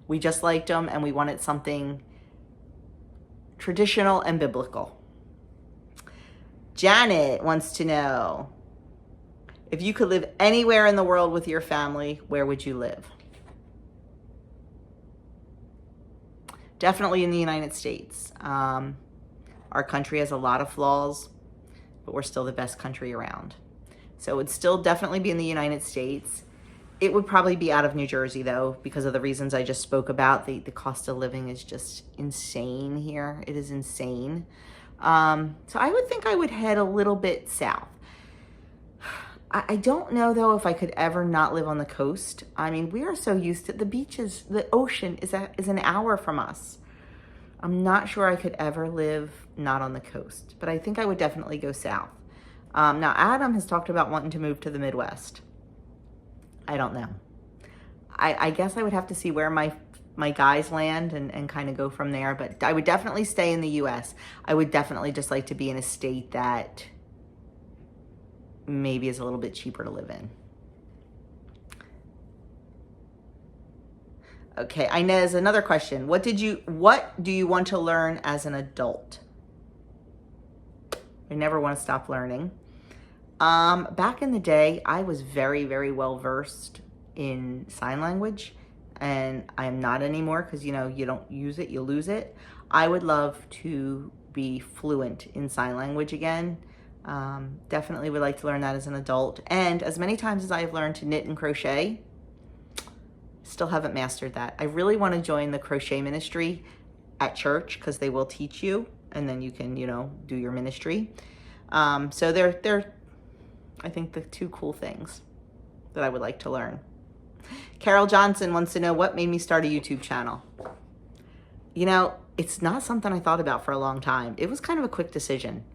We just liked them and we wanted something traditional and biblical. Janet wants to know, if you could live anywhere in the world with your family, where would you live? Definitely in the United States. Our country has a lot of flaws, but we're still the best country around. So it would still definitely be in the United States. It would probably be out of New Jersey though, because of the reasons I just spoke about. The cost of living is just insane here. It is insane. So I would think I would head a little bit south. I don't know though if I could ever not live on the coast. I mean, we are so used to the beaches, the ocean is an hour from us. I'm not sure I could ever live not on the coast, but I think I would definitely go south. Now Adam has talked about wanting to move to the Midwest. I don't know. I guess I would have to see where my guys land and kind of go from there, but I would definitely stay in the US. I would definitely just like to be in a state that maybe is a little bit cheaper to live in. Okay, Inez, another question. What do you want to learn as an adult? I never want to stop learning. Back in the day, I was very, very well versed in sign language, and I am not anymore because, you know, you don't use it, you lose it. I would love to be fluent in sign language again. Definitely would like to learn that as an adult. And as many times as I have learned to knit and crochet, still haven't mastered that. I really want to join the crochet ministry at church because they will teach you and then you can, you know, do your ministry. So they're, I think, the two cool things that I would like to learn. Carol Johnson wants to know what made me start a YouTube channel. You know, it's not something I thought about for a long time. It was kind of a quick decision.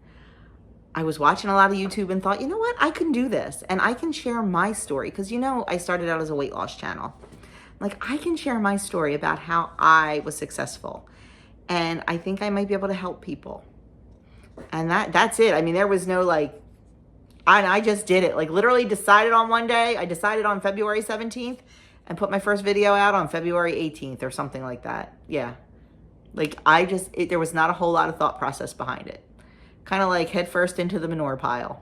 I was watching a lot of YouTube and thought, you know what, I can do this and I can share my story. Because, you know, I started out as a weight loss channel. Like, I can share my story about how I was successful. And I think I might be able to help people. And that's it. I mean, there was no like, I just did it. Like, literally decided on one day. I decided on February 17th and put my first video out on February 18th or something like that. Yeah. Like, there was not a whole lot of thought process behind it. Kind of like head first into the manure pile.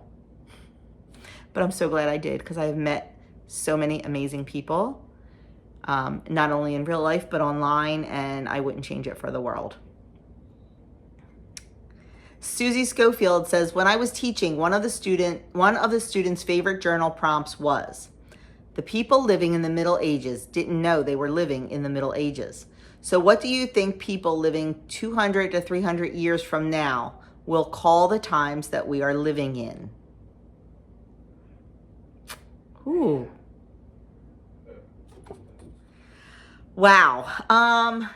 But I'm so glad I did because I have met so many amazing people, not only in real life, but online, and I wouldn't change it for the world. Susie Schofield says, when I was teaching, one of the students' favorite journal prompts was, the people living in the Middle Ages didn't know they were living in the Middle Ages. So what do you think people living 200 to 300 years from now will call the times that we are living in? Ooh. Wow.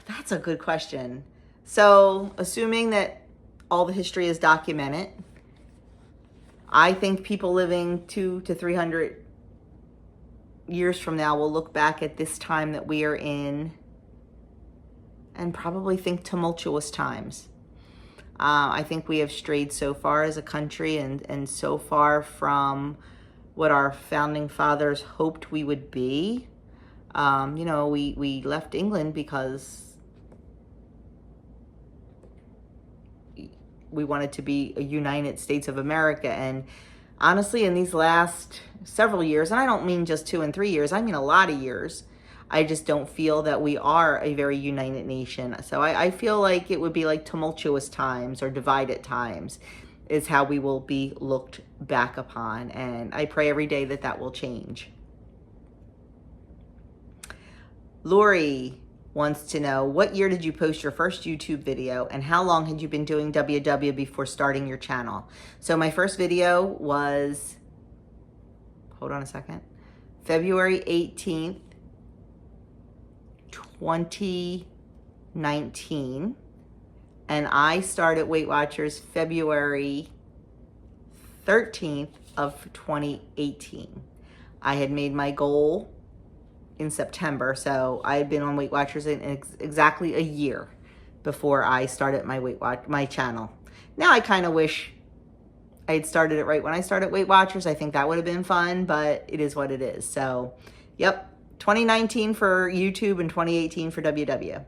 That's a good question. So assuming that all the history is documented, I think people living 200 to 300 years from now will look back at this time that we are in and probably think tumultuous times. I think we have strayed so far as a country and so far from what our founding fathers hoped we would be. You know, we left England because we wanted to be a United States of America. And honestly, in these last several years, and I don't mean just 2 and 3 years, I mean a lot of years, I just don't feel that we are a very united nation. So I feel like it would be like tumultuous times or divided times is how we will be looked back upon. And I pray every day that that will change. Lori wants to know, what year did you post your first YouTube video and how long had you been doing WW before starting your channel? So my first video was, hold on a second, February 18th, 2019, and I started Weight Watchers February 13th of 2018. I had made my goal in September, so I had been on Weight Watchers in exactly a year. before I started my channel. Now I kind of wish I had started it right when I started Weight Watchers. I think that would have been fun, but it is what it is. So, yep, 2019 for YouTube and 2018 for WW.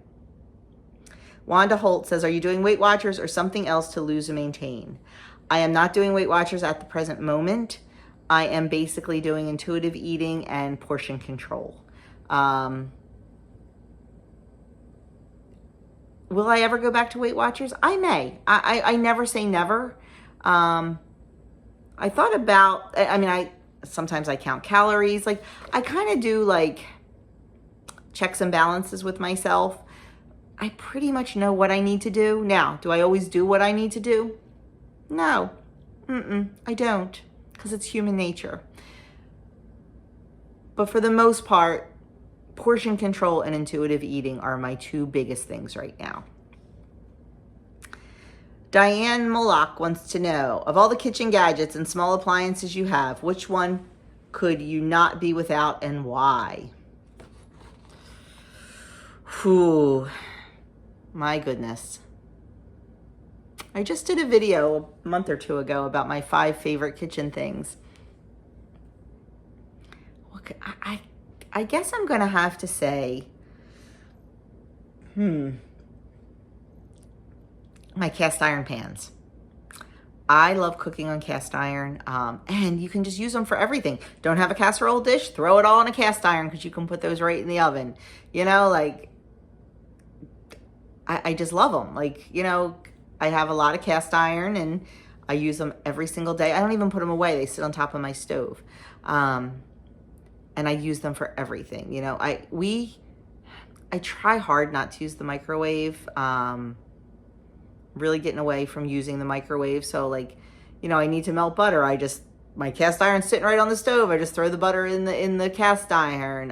Wanda Holt says, are you doing Weight Watchers or something else to lose and maintain? I am not doing Weight Watchers at the present moment. I am basically doing intuitive eating and portion control. Will I ever go back to Weight Watchers? I may. I never say never. I thought about, I mean, sometimes I count calories. Like, I kind of do like checks and balances with myself. I pretty much know what I need to do. Now, do I always do what I need to do? No. I don't, because it's human nature. But for the most part, portion control and intuitive eating are my two biggest things right now. Diane Moloch wants to know, of all the kitchen gadgets and small appliances you have, which one could you not be without and why? Whew. My goodness. I just did a video a month or two ago about my 5 favorite kitchen things. I guess I'm going to have to say, my cast iron pans. I love cooking on cast iron, and you can just use them for everything. Don't have a casserole dish? Throw it all in a cast iron because you can put those right in the oven. You know, like, I just love them. Like, you know, I have a lot of cast iron and I use them every single day. I don't even put them away. They sit on top of my stove. And I use them for everything. You know, I try hard not to use the microwave. Really getting away from using the microwave. So like, you know, I need to melt butter. My cast iron's sitting right on the stove. I just throw the butter in the cast iron.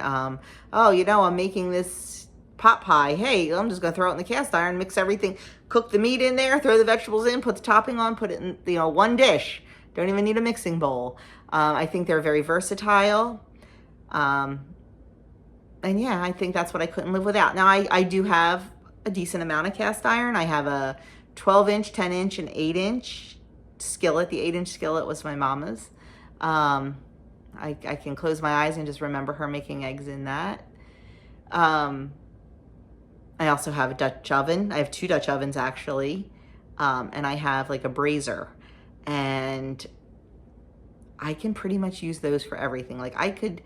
Oh, you know, I'm making this pot pie. Hey, I'm just gonna throw it in the cast iron, mix everything, cook the meat in there, throw the vegetables in, put the topping on, put it in, you know, one dish. Don't even need a mixing bowl. I think they're very versatile. And yeah, I think that's what I couldn't live without. Now I do have a decent amount of cast iron. I have a 12-inch, 10-inch, and 8-inch skillet. The 8-inch skillet was my mama's. I can close my eyes and just remember her making eggs in that. I also have a Dutch oven. I have 2 Dutch ovens actually. And I have like a brazier, and I can pretty much use those for everything. Like I could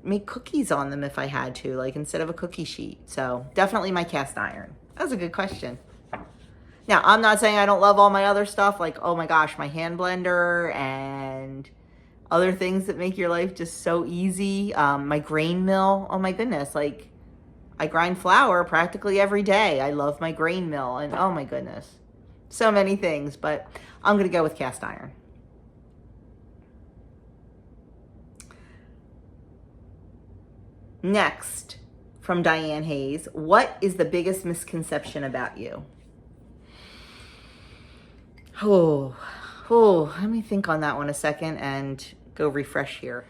make cookies on them if I had to, like instead of a cookie sheet. So definitely my cast iron. That was a good question. Now, I'm not saying I don't love all my other stuff, like, oh my gosh, my hand blender and other things that make your life just so easy. My grain mill, oh my goodness, like I grind flour practically every day. I love my grain mill, and oh my goodness, so many things, but I'm gonna go with cast iron. Next, from Diane Hayes, what is the biggest misconception about you? Oh, let me think on that one a second and go refresh here.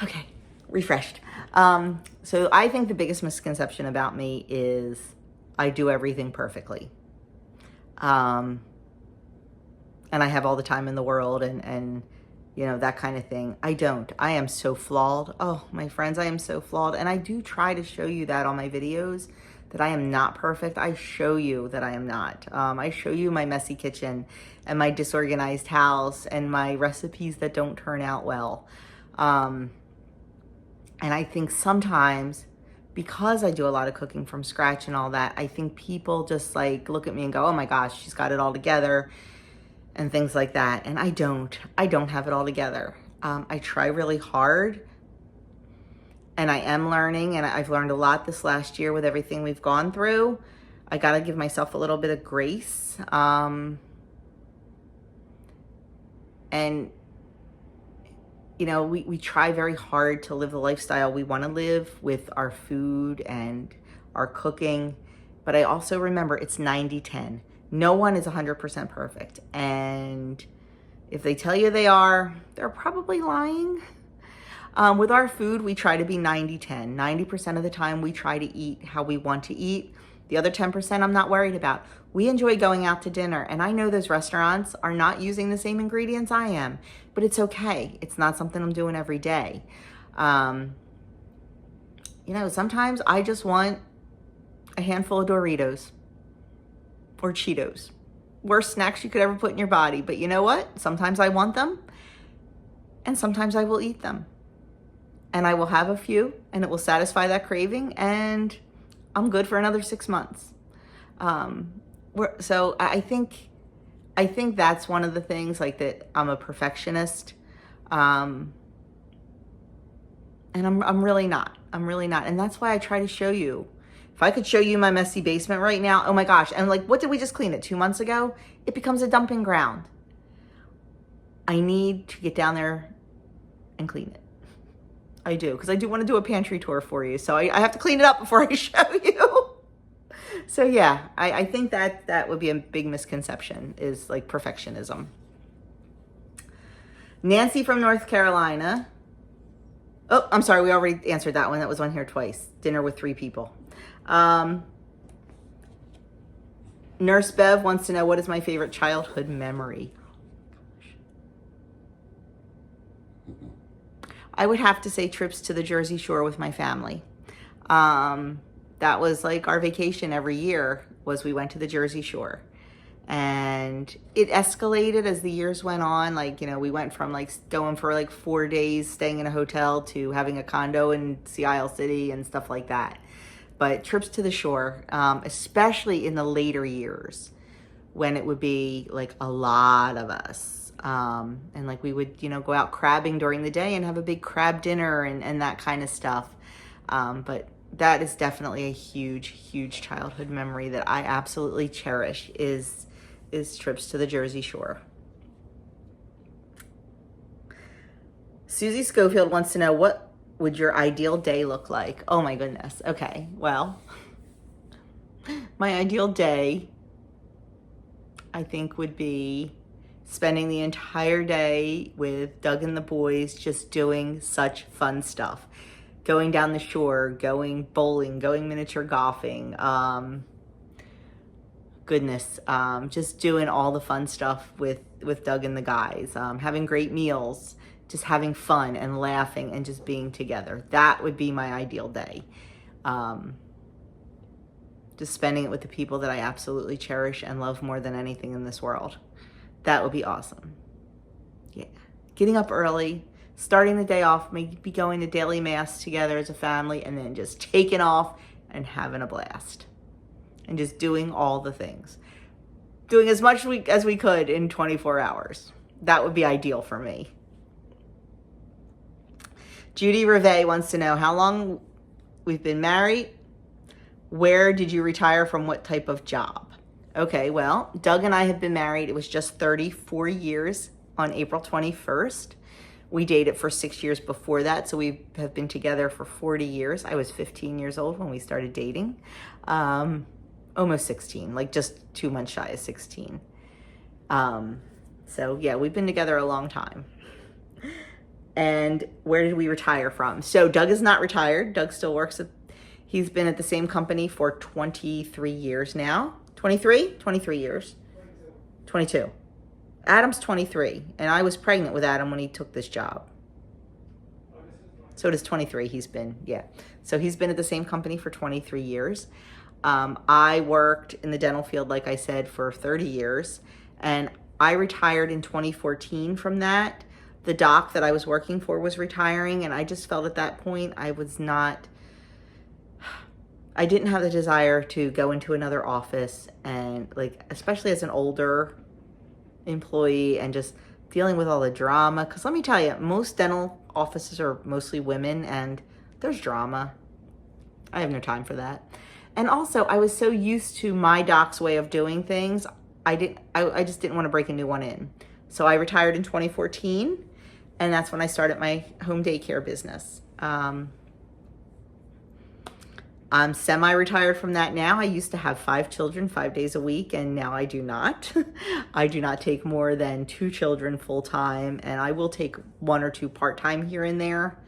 Okay, refreshed. So I think the biggest misconception about me is I do everything perfectly. And I have all the time in the world and you know, that kind of thing. I don't. I am so flawed. Oh, my friends, I am so flawed. And I do try to show you that on my videos, that I am not perfect. I show you that I am not. I show you my messy kitchen and my disorganized house and my recipes that don't turn out well. And I think sometimes, because I do a lot of cooking from scratch and all that, I think people just like look at me and go, oh my gosh, she's got it all together, and things like that. And I don't have it all together. I try really hard, and I am learning, and I've learned a lot this last year with everything we've gone through. I got to give myself a little bit of grace. And you know, we try very hard to live the lifestyle we want to live with our food and our cooking. But I also remember it's 90-10. No one is 100% perfect. And if they tell you they are, they're probably lying. With our food, we try to be 90-10. 90% of the time we try to eat how we want to eat. The other 10% I'm not worried about. We enjoy going out to dinner, and I know those restaurants are not using the same ingredients I am, but it's okay. It's not something I'm doing every day. You know, sometimes I just want a handful of Doritos or Cheetos. Worst snacks you could ever put in your body. But you know what? Sometimes I want them, and sometimes I will eat them. And I will have a few, and it will satisfy that craving, and I'm good for another 6 months. So I think that's one of the things, like, that I'm a perfectionist. And I'm really not. I'm really not. And that's why I try to show you. If I could show you my messy basement right now, oh my gosh. And like, what did we just clean it 2 months ago? It becomes a dumping ground. I need to get down there and clean it. I do, because I do want to do a pantry tour for you. So I have to clean it up before I show you. So yeah, I think that would be a big misconception, is like perfectionism. Nancy from North Carolina. Oh, I'm sorry. We already answered that one. That was on here twice. Dinner with 3 people. Nurse Bev wants to know, what is my favorite childhood memory? I would have to say trips to the Jersey Shore with my family. That was like our vacation every year, was we went to the Jersey Shore. And it escalated as the years went on. Like, you know, we went from like going for like 4 days staying in a hotel to having a condo in Sea Isle City and stuff like that. But trips to the shore, especially in the later years, when it would be like a lot of us. And like we would, you know, go out crabbing during the day and have a big crab dinner and that kind of stuff. But that is definitely a huge, huge childhood memory that I absolutely cherish, is trips to the Jersey Shore. Susie Schofield wants to know, what would your ideal day look like? Oh my goodness. Okay, well, my ideal day, I think, would be spending the entire day with Doug and the boys, just doing such fun stuff. Going down the shore, going bowling, going miniature golfing, just doing all the fun stuff with Doug and the guys, having great meals, just having fun and laughing and just being together. That would be my ideal day. Just spending it with the people that I absolutely cherish and love more than anything in this world. That would be awesome. Yeah. Getting up early, starting the day off, maybe going to daily mass together as a family, and then just taking off and having a blast. And just doing all the things. Doing as much as we could in 24 hours. That would be ideal for me. Judy Rivet wants to know how long we've been married. Where did you retire from, what type of job? Okay, well, Doug and I have been married. It was just 34 years on April 21st. We dated for 6 years before that, so we have been together for 40 years. I was 15 years old when we started dating. Almost 16, like just 2 months shy of 16. So yeah, we've been together a long time. And where did we retire from? So Doug is not retired. Doug still works he's been at the same company for 23 years now. 23? 23 years. 22. Adam's 23, and I was pregnant with Adam when he took this job. So it is 23 he's been, yeah. So he's been at the same company for 23 years. I worked in the dental field, like I said, for 30 years, and I retired in 2014 from that. The doc that I was working for was retiring, and I just felt at that point I didn't have the desire to go into another office, and like, especially as an older employee, and just dealing with all the drama. Because let me tell you, most dental offices are mostly women, and there's drama. I have no time for that. And also, I was so used to my doc's way of doing things, I just didn't want to break a new one in. So I retired in 2014, and that's when I started my home daycare business. I'm semi-retired from that now. I used to have 5 children 5 days a week, and now I do not. I do not take more than 2 children full-time, and I will take 1 or 2 part-time here and there.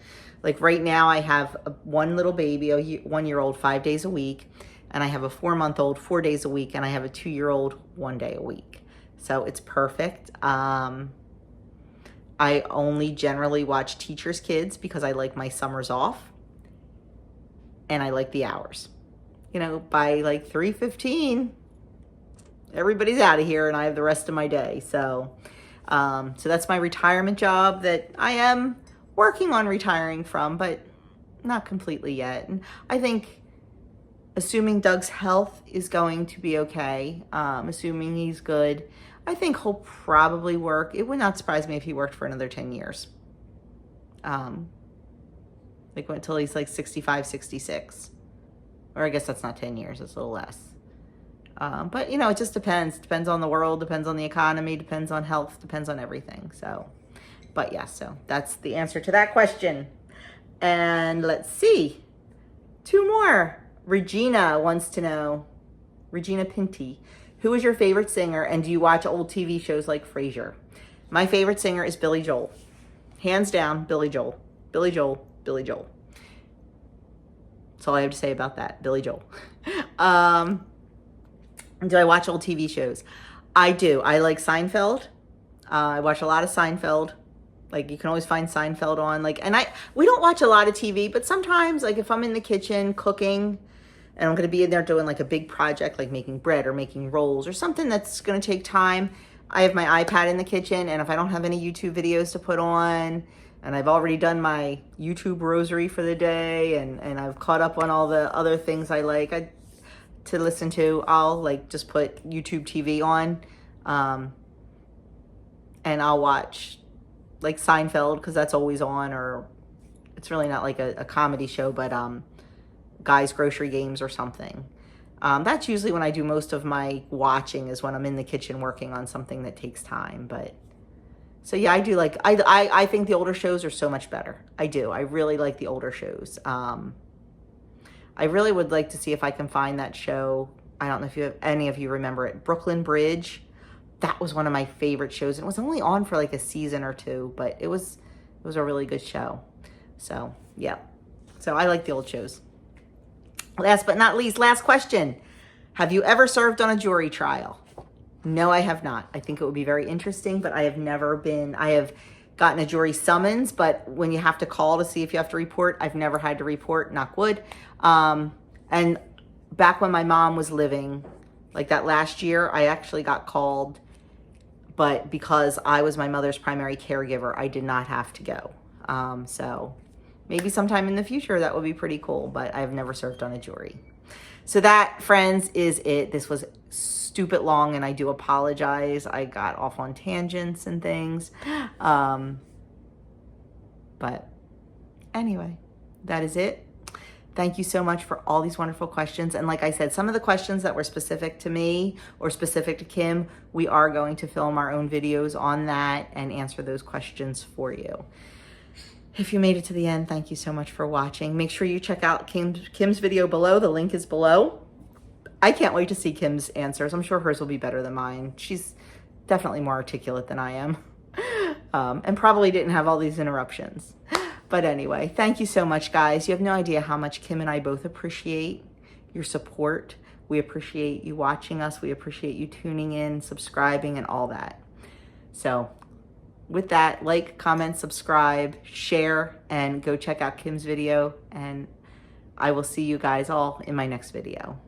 Like right now, I have one little baby, a 1-year-old, 5 days a week. and I have a 4-month-old 4 days a week, and I have a 2-year-old 1 day a week. So it's perfect. I only generally watch Teacher's Kids because I like my summers off, and I like the hours. You know, by like 3:15, everybody's out of here, and I have the rest of my day. So that's my retirement job that I am working on retiring from, but not completely yet. And I think, assuming Doug's health is going to be okay, assuming he's good, I think he'll probably work. It would not surprise me if he worked for another 10 years. Like until he's like 65, 66. Or I guess that's not 10 years, it's a little less. But you know, it just depends. Depends on the world, depends on the economy, depends on health, depends on everything. So, but yeah, so that's the answer to that question. And let's see, 2 more. Regina wants to know, Regina Pinty, who is your favorite singer, and do you watch old TV shows like Frasier? My favorite singer is Billy Joel. Hands down, Billy Joel. Billy Joel, Billy Joel. That's all I have to say about that, Billy Joel. Do I watch old TV shows? I do. I like Seinfeld. I watch a lot of Seinfeld. Like, you can always find Seinfeld on. Like, and we don't watch a lot of TV, but sometimes, like, if I'm in the kitchen cooking and I'm going to be in there doing like a big project, like making bread or making rolls or something that's going to take time, I have my iPad in the kitchen, and if I don't have any YouTube videos to put on, and I've already done my YouTube rosary for the day, and I've caught up on all the other things I like to listen to, I'll like just put YouTube TV on, and I'll watch like Seinfeld, because that's always on, or it's really not like a comedy show, but Guys Grocery Games or something. That's usually when I do most of my watching, is when I'm in the kitchen working on something that takes time. But so yeah, I do like, I think the older shows are so much better. I do. I really like the older shows. I really would like to see if I can find that show. I don't know if any of you remember it, Brooklyn Bridge. That was one of my favorite shows. It was only on for like a season or 2, but it was a really good show. So yeah, so I like the old shows. Last but not least, last question. Have you ever served on a jury trial? No, I have not. I think it would be very interesting, but I have never been. I have gotten a jury summons, but when you have to call to see if you have to report, I've never had to report, knock wood. And back when my mom was living, like that last year, I actually got called, but because I was my mother's primary caregiver, I did not have to go. So maybe sometime in the future that would be pretty cool, but I've never served on a jury. So that, friends, is it. This was stupid long, and I do apologize. I got off on tangents and things. But anyway, that is it. Thank you so much for all these wonderful questions. And like I said, some of the questions that were specific to me or specific to Kim, we are going to film our own videos on that and answer those questions for you. If you made it to the end, thank you so much for watching. Make sure you check out Kim's video below. The link is below. I can't wait to see Kim's answers. I'm sure hers will be better than mine. She's definitely more articulate than I am. And probably didn't have all these interruptions. But anyway, thank you so much, guys. You have no idea how much Kim and I both appreciate your support. We appreciate you watching us. We appreciate you tuning in, subscribing, and all that. So with that, like, comment, subscribe, share, and go check out Kim's video. And I will see you guys all in my next video.